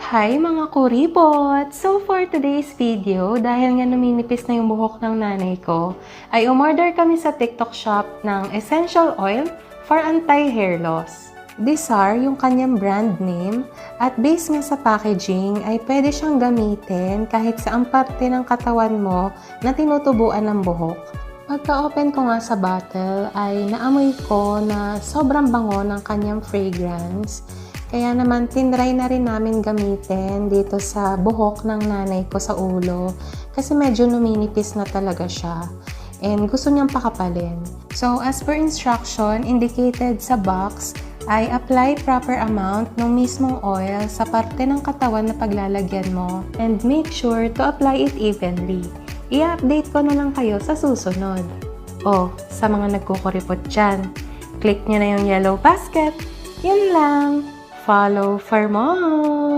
Hi mga kuripot! So for today's video, dahil nga numinipis na yung buhok ng nanay ko, ay umorder kami sa TikTok shop ng essential oil for anti-hair loss. Disar yung kanyang brand name at based nga sa packaging ay pwede siyang gamitin kahit saang parte ng katawan mo na tinutubuan ng buhok. Pagka-open ko nga sa bottle ay naamoy ko na sobrang bango ng kanyang fragrance. Kaya naman, tinry na rin namin gamitin dito sa buhok ng nanay ko sa ulo kasi medyo numinipis na talaga siya and gusto niyang pakapalin. So, as per instruction indicated sa box, ay apply proper amount ng mismong oil sa parte ng katawan na paglalagyan mo and make sure to apply it evenly. I-update ko na lang kayo sa susunod. Oh, sa mga nagkukuripot dyan, click nyo na yung yellow basket. Yun lang! Follow for more!